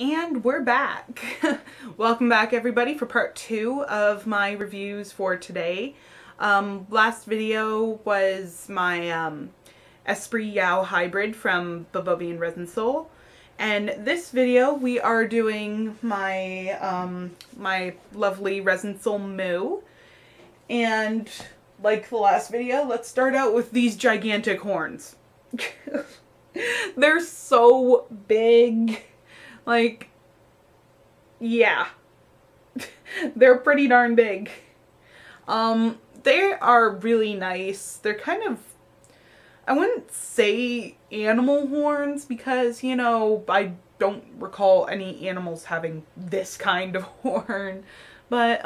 And we're back. Welcome back everybody for part 2 of my reviews for today. Last video was my Esprit Yao hybrid from Bobobie and Resinsoul. And this video we are doing my my lovely Resinsoul Mu. And like the last video, let's start out with these gigantic horns. They're so big. Like, yeah, they're pretty darn big. They are really nice. They're kind of, I wouldn't say animal horns because, you know, I don't recall any animals having this kind of horn. But,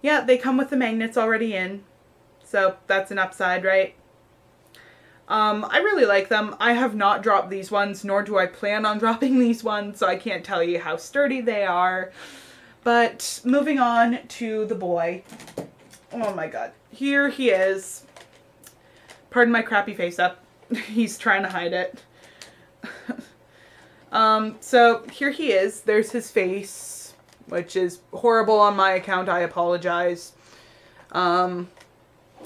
yeah, they come with the magnets already in. So that's an upside, right? I really like them. I have not dropped these ones, nor do I plan on dropping these ones, so I can't tell you how sturdy they are. But moving on to the boy. Oh my god. Here he is. Pardon my crappy face up. He's trying to hide it. So here he is. There's his face, which is horrible on my account. I apologize.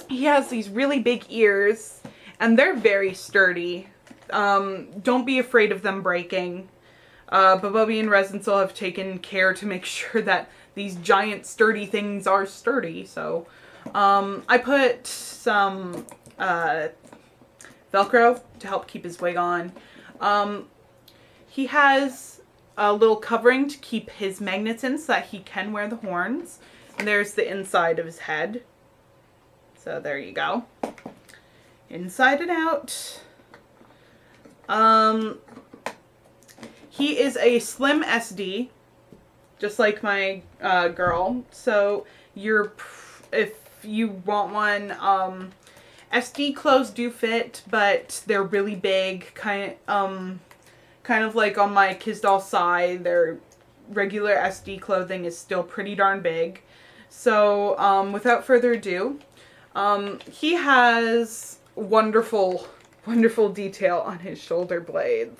He has these really big ears. And they're very sturdy. Don't be afraid of them breaking. Bobobie and Resinsoul have taken care to make sure that these giant sturdy things are sturdy. So I put some Velcro to help keep his wig on. He has a little covering to keep his magnets in so that he can wear the horns. And there's the inside of his head. So there you go. Inside and out. He is a slim SD, just like my girl. So if you want one, SD clothes do fit, but they're really big. Kind of like on my Kids Doll side, their regular SD clothing is still pretty darn big. So without further ado, he has wonderful detail on his shoulder blades,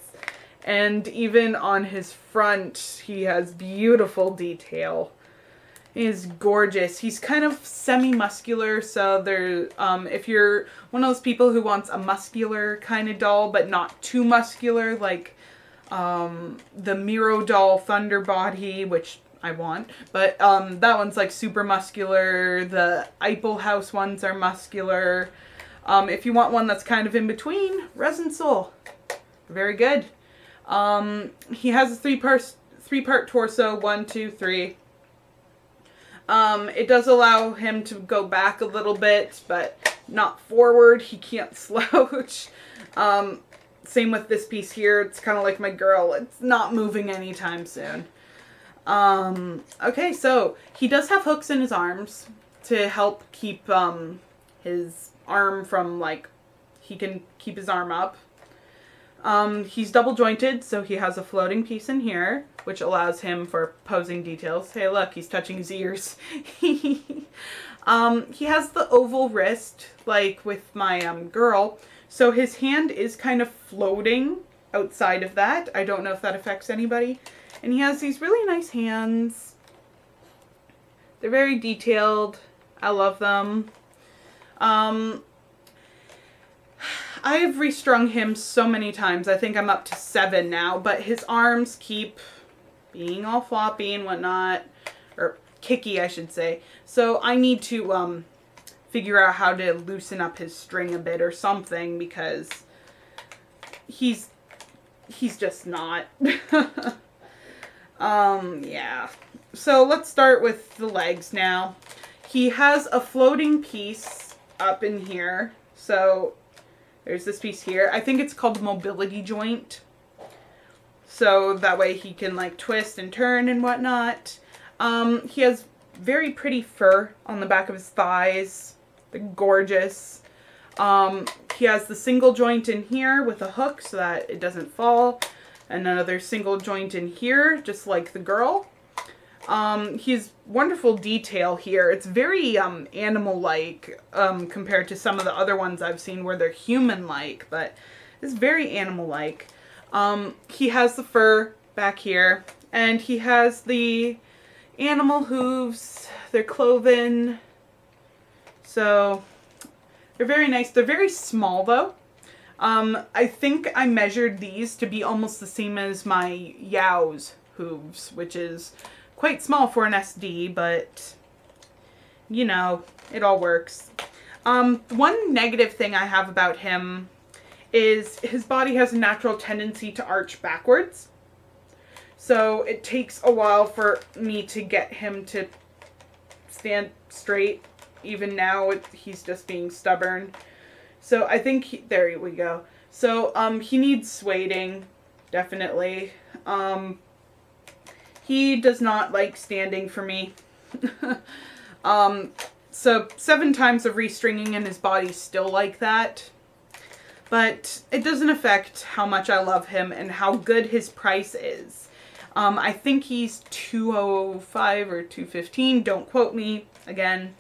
and even on his front he has beautiful detail. He is gorgeous. He's kind of semi-muscular, so there if you're one of those people who wants a muscular kind of doll but not too muscular, like the Miro doll Thunder Body, which I want, but that one's like super muscular. The Eiffel House ones are muscular. If you want one that's kind of in between, Resinsoul. Very good. He has a three-part torso, 1, 2, 3. It does allow him to go back a little bit, but not forward. He can't slouch. Same with this piece here. It's kind of like my girl. It's not moving anytime soon. Okay, so he does have hooks in his arms to help keep his arm from, like, he can keep his arm up. He's double jointed, so he has a floating piece in here, which allows him for posing details. Hey look, he's touching his ears. He has the oval wrist, like with my girl, so his hand is kind of floating outside of that. I don't know if that affects anybody. And he has these really nice hands. They're very detailed. I love them. I've restrung him so many times. I think I'm up to 7 now, but his arms keep being all floppy and whatnot, or kicky, I should say. So I need to figure out how to loosen up his string a bit or something, because he's just not. Yeah. So let's start with the legs now. He has a floating piece up in here. So there's this piece here. I think it's called mobility joint. So that way he can like twist and turn and whatnot. He has very pretty fur on the back of his thighs. They're gorgeous. He has the single joint in here with a hook so that it doesn't fall. And another single joint in here, just like the girl. He's wonderful detail here. It's very animal-like compared to some of the other ones I've seen where they're human-like, but it's very animal-like. He has the fur back here. And he has the animal hooves. They're cloven. So they're very nice. They're very small though. I think I measured these to be almost the same as my Yao's hooves, which is quite small for an SD, but you know, it all works. One negative thing I have about him is his body has a natural tendency to arch backwards. So it takes a while for me to get him to stand straight. Even now, he's just being stubborn. So I think, there we go. So he needs suading, definitely. He does not like standing for me. So 7 times of restringing and his body's still like that. But it doesn't affect how much I love him and how good his price is. I think he's $205 or $215. Don't quote me again.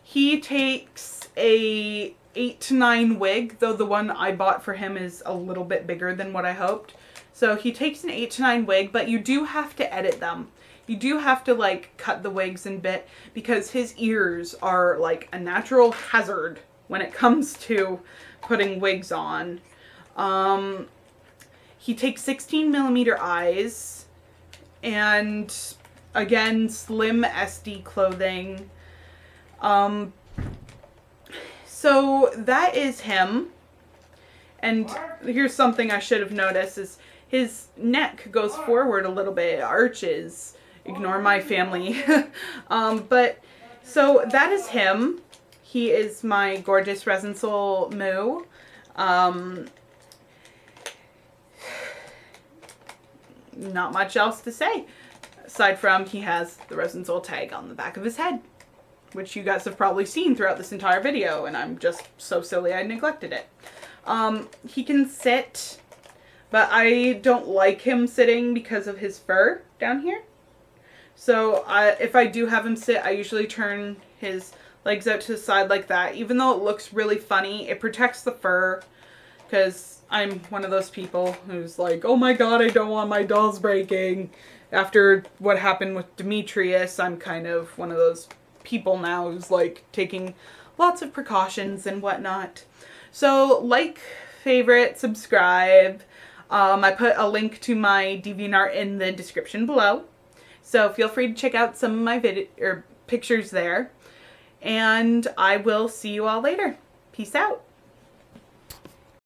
He takes a 8 to 9 wig, though the one I bought for him is a little bit bigger than what I hoped. So he takes an 8 to 9 wig, but you do have to edit them. You do have to like cut the wigs in bit because his ears are like a natural hazard when it comes to putting wigs on. He takes 16mm eyes, and again, slim SD clothing. So that is him. And here's something I should have noticed is his neck goes forward a little bit, it arches. Ignore my family. But so that is him. He is my gorgeous Resinsoul Mu. Not much else to say. Aside from he has the Resinsoul tag on the back of his head, which you guys have probably seen throughout this entire video, and I'm just so silly I neglected it. He can sit, but I don't like him sitting because of his fur down here. So if I do have him sit, I usually turn his legs out to the side like that. Even though it looks really funny, it protects the fur, because I'm one of those people who's like, oh my god, I don't want my dolls breaking. After what happened with Demetrius, I'm kind of one of those people now who's like taking lots of precautions and whatnot. So like, favorite, subscribe. I put a link to my DeviantArt in the description below. So feel free to check out some of my pictures there. And I will see you all later. Peace out.